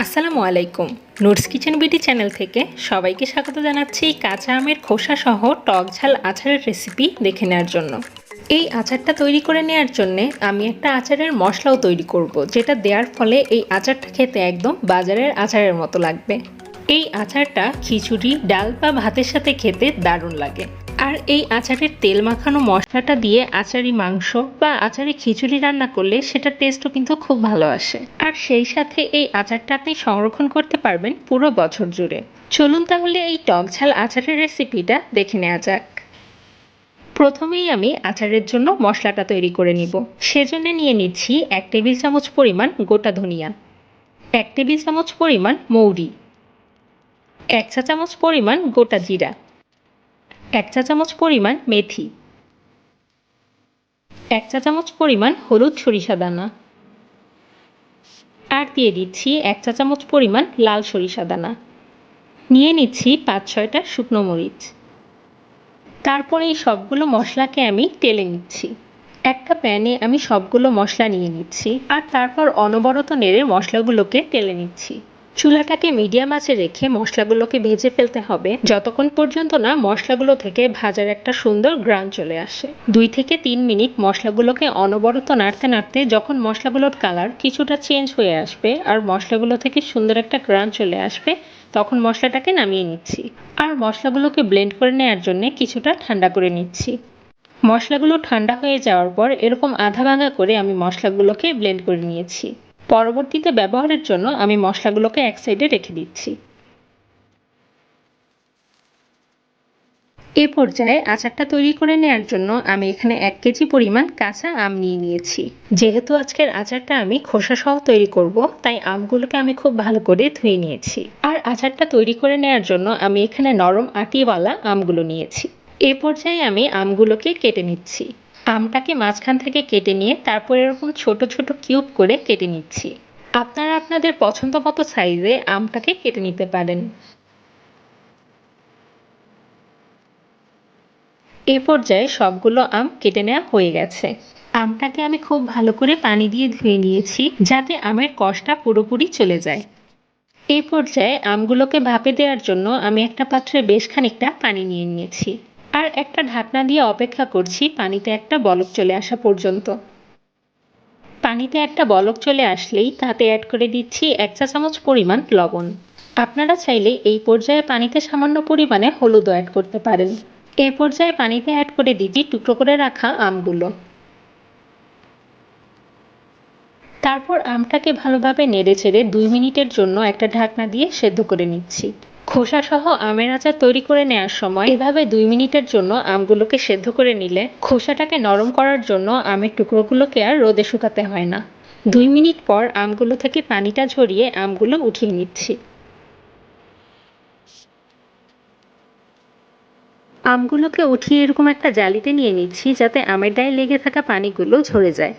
আসসালামু আলাইকুম। নুটস kitchen BD channel থেকে সবাইকে স্বাগত জানাচ্ছি কাঁচা আমের খোসা সহ টক ঝাল আচারের রেসিপি দেখে নেওয়ার জন্য। এই আচারটা তৈরি করে নেওয়ার জন্য আমি একটা আচারের মশলাও তৈরি করব, যেটা দেওয়ার ফলে এই আচারটা খেতে একদম বাজারের আচারের মতো লাগবে। এই আচারটা খিচুড়ি, ডাল বা ভাতের সাথে খেতে দারুণ লাগে। আর এই আচারের তেল মাখানো মশলাটা দিয়ে আচারি মাংস বা আচারি খিচুড়ি রান্না করলে সেটার টেস্টও কিন্তু খুব ভালো আসে। আর সেই সাথে এই আচারটা আপনি সংরক্ষণ করতে পারবেন পুরো বছর জুড়ে। চলুন তাহলে এই টক ঝাল আচারের রেসিপিটা দেখে নেওয়া যাক। প্রথমেই আমি আচারের জন্য মশলাটা তৈরি করে নিব। সেজন্য নিয়ে নিচ্ছি 1 টেবিল চামচ পরিমাণ গোটা ধনিয়া, 1 টেবিল চামচ পরিমাণ মৌরি, 1 চা চামচ পরিমাণ গোটা জিরা, 1 চা চামচ পরিমাণ মেথি, 1 চা চামচ পরিমাণ হলুদ সরিষা দানা, আর দিয়ে দিচ্ছি 1 চা চামচ পরিমাণ লাল সরিষা দানা। নিয়ে নিচ্ছি 5-6টা শুকনো মরিচ। তারপরে এই সবগুলো মশলাকে আমি টেলে নিচ্ছি। একটা প্যানে আমি সবগুলো মশলা নিয়ে নিচ্ছি আর তারপর অনবরত নেড়ে মশলাগুলোকে টেলে নিচ্ছি। চুলাটাকে মিডিয়াম আঁচে রেখে মশলাগুলোকে ভেজে ফেলতে হবে যতক্ষণ পর্যন্ত না মশলাগুলো থেকে ভাজার একটা সুন্দর ঘ্রাণ চলে আসে। 2 থেকে 3 মিনিট মশলাগুলোকে অনবরত নাড়তে নাড়তে যখন মশলাগুলোর কালার কিছুটা চেঞ্জ হয়ে আসবে আর মশলাগুলো থেকে সুন্দর একটা ঘ্রাণ চলে আসবে, তখন মশলাটাকে নামিয়ে নিচ্ছি। আর মশলাগুলোকে ব্লেন্ড করে নেওয়ার জন্য কিছুটা ঠান্ডা করে নিচ্ছি। মশলাগুলো ঠান্ডা হয়ে যাওয়ার পর এরকম আধা ভাঙা করে আমি মশলাগুলোকে ব্লেন্ড করে নিয়েছি। পরবর্তীতে ব্যবহারের জন্য আমি মশলাগুলোকে এক সাইডে রেখে দিচ্ছি। এ পর্যায়ে আচারটা তৈরি করে নেওয়ার জন্য আমি এখানে 1 কেজি পরিমাণ কাঁচা আম নিয়ে নিয়েছি। যেহেতু আজকের আচারটা আমি খোসা সহ তৈরি করব, তাই আমগুলোকে আমি খুব ভালো করে ধুয়ে নিয়েছি। আর আচারটা তৈরি করে নেওয়ার জন্য আমি এখানে নরম আটিওয়ালা আমগুলো নিয়েছি। এ পর্যায়ে আমি আমগুলোকে কেটে নিচ্ছি। আমটাকে মাঝখান থেকে কেটে নিয়ে তারপর এরকম ছোট ছোট কিউব করে কেটে নিচ্ছি। আপনারা আপনাদের পছন্দ মতো সাইজে আমটাকে কেটে নিতে পারেন। এ পর্যায়ে সবগুলো আম কেটে নেওয়া হয়ে গেছে। আমটাকে আমি খুব ভালো করে পানি দিয়ে ধুয়ে নিয়েছি যাতে আমের কষটা পুরোপুরি চলে যায়। এই পর্যায়ে আমগুলোকে ভাপে দেওয়ার জন্য আমি একটা পাত্রে বেশ খানিকটা পানি নিয়ে নিয়েছি আর একটা ঢাকনা দিয়ে অপেক্ষা করছি পানিতে একটা বলক চলে আসা পর্যন্ত। পানিতে একটা বলক চলে আসলেই তাতে অ্যাড করে দিচ্ছি 1 চা চামচ পরিমাণ লবণ। আপনারা চাইলে এই পর্যায়ে পানিতে সামান্য পরিমাণে হলুদও অ্যাড করতে পারেন। এই পর্যায়ে পানিতে অ্যাড করে দিচ্ছি টুকরো করে রাখা আমগুলো। তারপর আমটাকে ভালোভাবে নেড়েচেড়ে 2 মিনিটের জন্য একটা ঢাকনা দিয়ে সেদ্ধ করে নিচ্ছি। খোসা সহ আমের আচার তৈরি করে নেওয়ার সময় এভাবে 2 মিনিটের জন্য আমগুলোকে সেদ্ধ করে নিলে খোসাটাকে নরম করার জন্য আমের টুকরোগুলোকে আর রোদে শুকাতে হয় না। 2 মিনিট পর আমগুলো থেকে পানিটা ঝরিয়ে আমগুলো উঠিয়ে নিচ্ছি। আমগুলোকে উঠিয়ে এরকম একটা জালিতে নিয়ে নিচ্ছি যাতে আমের গায়ে লেগে থাকা পানিগুলো ঝরে যায়।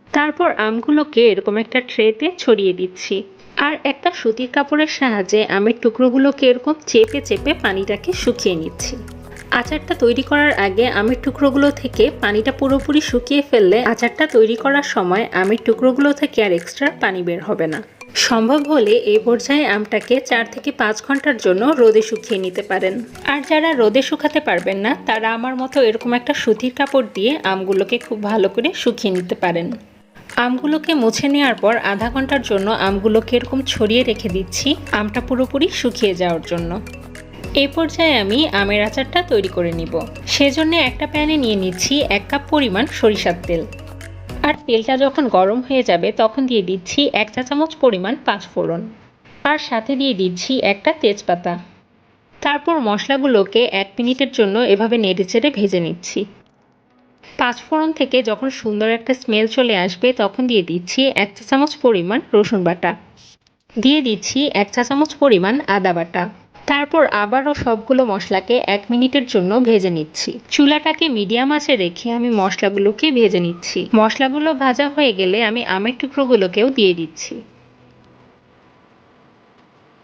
তারপর আমগুলোকে এরকম একটা ট্রেতে ছড়িয়ে দিচ্ছি আর একটা সুতির কাপড়ের সাহায্যে আমের টুকরোগুলোকে এরকম চেপে চেপে পানিটাকে শুকিয়ে নিচ্ছি। আচারটা তৈরি করার আগে আমের টুকরোগুলো থেকে পানিটা পুরোপুরি শুকিয়ে ফেললে আচারটা তৈরি করার সময় আমের টুকরোগুলো থেকে আর এক্সট্রা পানি বের হবে না। সম্ভব হলে এই পর্যায়ে আমটাকে 4 থেকে 5 ঘন্টার জন্য রোদে শুকিয়ে নিতে পারেন। আর যারা রোদে শুকাতে পারবেন না তারা আমার মতো এরকম একটা সুতির কাপড় দিয়ে আমগুলোকে খুব ভালো করে শুকিয়ে নিতে পারেন। আমগুলোকে মুছে নেওয়ার পর আধা ঘন্টার জন্য আমগুলোকে এরকম ছড়িয়ে রেখে দিচ্ছি আমটা পুরোপুরি শুকিয়ে যাওয়ার জন্য। এই পর্যায়ে আমি আমের আচারটা তৈরি করে নিব। সেজন্য একটা প্যানে নিয়ে নিচ্ছি 1 কাপ পরিমাণ সরিষার তেল। আর তেলটা যখন গরম হয়ে যাবে তখন দিয়ে দিচ্ছি 1 চা চামচ পরিমাণ পাঁচফোড়ন আর সাথে দিয়ে দিচ্ছি একটা তেজপাতা। তারপর মশলাগুলোকে 1 মিনিটের জন্য এভাবে নেড়েচেড়ে ভেজে নিচ্ছি। পাঁচফোড়ন থেকে যখন সুন্দর একটা স্মেল চলে আসবে তখন দিয়ে দিচ্ছি 1 চা চামচ পরিমাণ রসুন বাটা, দিয়ে দিচ্ছি 1 চা চামচ পরিমাণ আদা বাটা। তারপর আবারও সবগুলো মশলাকে 1 মিনিটের জন্য ভেজে নিচ্ছি। চুলাটাকে মিডিয়াম আঁচে রেখে আমি মশলাগুলোকে ভেজে নিচ্ছি। মশলাগুলো ভাজা হয়ে গেলে আমি আমের টুকরোগুলোকেও দিয়ে দিচ্ছি।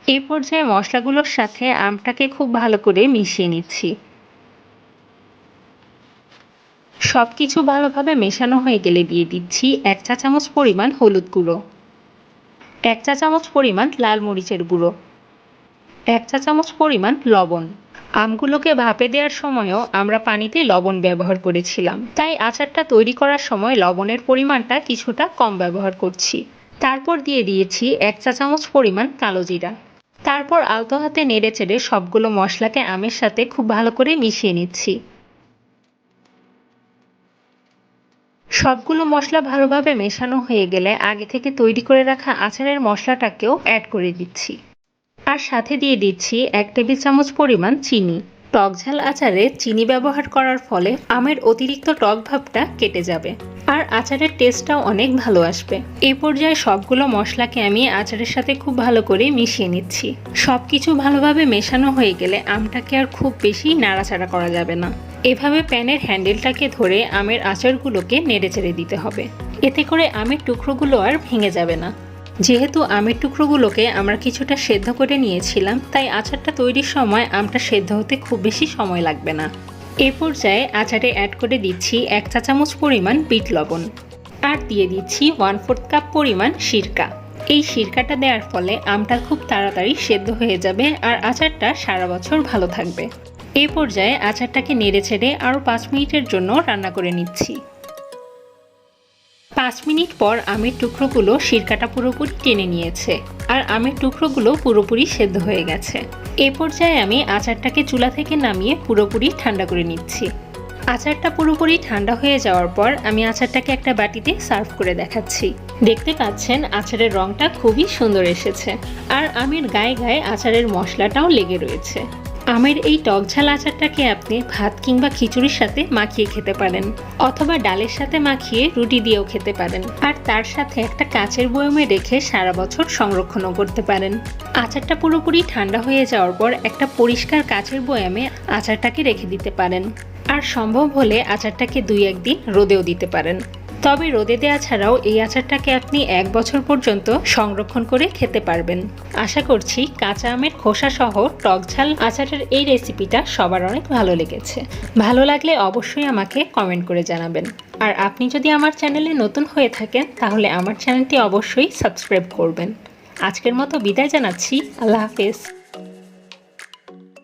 এই পর্যায়ে মশলাগুলোর সাথে আমটাকে খুব ভালো করে মিশিয়ে নিচ্ছি। সবকিছু ভালোভাবে মেশানো হয়ে গেলে দিয়ে দিচ্ছি 1 চা চামচ পরিমাণ হলুদ গুঁড়ো, 1 চা চামচ পরিমাণ লাল মরিচের গুঁড়ো, 1 চা চামচ পরিমাণ লবণ। আমগুলোকে ভাপে দেওয়ার সময়ও আমরা পানিতে লবণ ব্যবহার করেছিলাম, তাই আচারটা তৈরি করার সময় লবণের পরিমাণটা কিছুটা কম ব্যবহার করছি। তারপর দিয়ে দিয়েছি 1 চা চামচ পরিমাণ কালো জিরা। তারপর আলতো হাতে নেড়েচেড়ে সবগুলো মশলাকে আমের সাথে খুব ভালো করে মিশিয়ে নিচ্ছি। সবগুলো মশলা ভালোভাবে মেশানো হয়ে গেলে আগে থেকে তৈরি করে রাখা আচারের মশলাটাকেও অ্যাড করে দিচ্ছি। আর সাথে দিয়ে দিচ্ছি 1 টেবিল চামচ পরিমাণ চিনি। টকঝাল আচারে চিনি ব্যবহার করার ফলে আমের অতিরিক্ত টক ভাবটা কেটে যাবে আর আচারের টেস্টটাও অনেক ভালো আসবে। এই পর্যায়ে সবগুলো মশলাকে আমি আচারের সাথে খুব ভালো করে মিশিয়ে নিচ্ছি। সবকিছু ভালোভাবে মেশানো হয়ে গেলে আমটাকে আর খুব বেশি নাড়াচাড়া করা যাবে না। এভাবে প্যানের হ্যান্ডেলটাকে ধরে আমের আচারগুলোকে নেড়েচেড়ে দিতে হবে, এতে করে আমের টুকরোগুলো আর ভেঙে যাবে না। যেহেতু আমের টুকরোগুলোকে আমরা কিছুটা সেদ্ধ করে নিয়েছিলাম, তাই আচারটা তৈরির সময় আমটা সেদ্ধ হতে খুব বেশি সময় লাগবে না। এ পর্যায়ে আচারে অ্যাড করে দিচ্ছি 1 চা চামচ পরিমাণ বিট লবণ আর দিয়ে দিচ্ছি 1/4 কাপ পরিমাণ সিরকা। এই সিরকাটা দেওয়ার ফলে আমটা খুব তাড়াতাড়ি সেদ্ধ হয়ে যাবে আর আচারটা সারা বছর ভালো থাকবে। এই পর্যায়ে আচারটাকে নেড়েচেড়ে আরও 5 মিনিটের জন্য রান্না করে নিচ্ছি। 5 মিনিট পর আমের টুকরোগুলো সিরকাটা পুরোপুরি টেনে নিয়েছে আর আমের টুকরোগুলো পুরোপুরি সেদ্ধ হয়ে গেছে। এ পর্যায়ে আমি আচারটাকে চুলা থেকে নামিয়ে পুরোপুরি ঠান্ডা করে নিচ্ছি। আচারটা পুরোপুরি ঠান্ডা হয়ে যাওয়ার পর আমি আচারটাকে একটা বাটিতে সার্ভ করে দেখাচ্ছি। দেখতে পাচ্ছেন আচারের রংটা খুবই সুন্দর এসেছে আর আমের গায়ে গায়ে আচারের মশলাটাও লেগে রয়েছে। আমের এই টকঝাল আচারটাকে আপনি ভাত কিংবা খিচুড়ির সাথে মাখিয়ে খেতে পারেন অথবা ডালের সাথে মাখিয়ে রুটি দিয়েও খেতে পারেন আর তার সাথে একটা কাচের বয়মে রেখে সারা বছর সংরক্ষণও করতে পারেন। আচারটা পুরোপুরি ঠান্ডা হয়ে যাওয়ার পর একটা পরিষ্কার কাচের বয়ামে আচারটাকে রেখে দিতে পারেন আর সম্ভব হলে আচারটাকে 2-1 দিন রোদেও দিতে পারেন। তবে রোদে দেওয়া ছাড়াও এই আচারটাকে আপনি 1 বছর পর্যন্ত সংরক্ষণ করে খেতে পারবেন। আশা করছি কাঁচা আমের খোসা সহ টকঝাল আচারের এই রেসিপিটা সবার অনেক ভালো লেগেছে। ভালো লাগলে অবশ্যই আমাকে কমেন্ট করে জানাবেন। আর আপনি যদি আমার চ্যানেলে নতুন হয়ে থাকেন তাহলে আমার চ্যানেলটি অবশ্যই সাবস্ক্রাইব করবেন। আজকের মতো বিদায় জানাচ্ছি। আল্লাহ হাফেজ।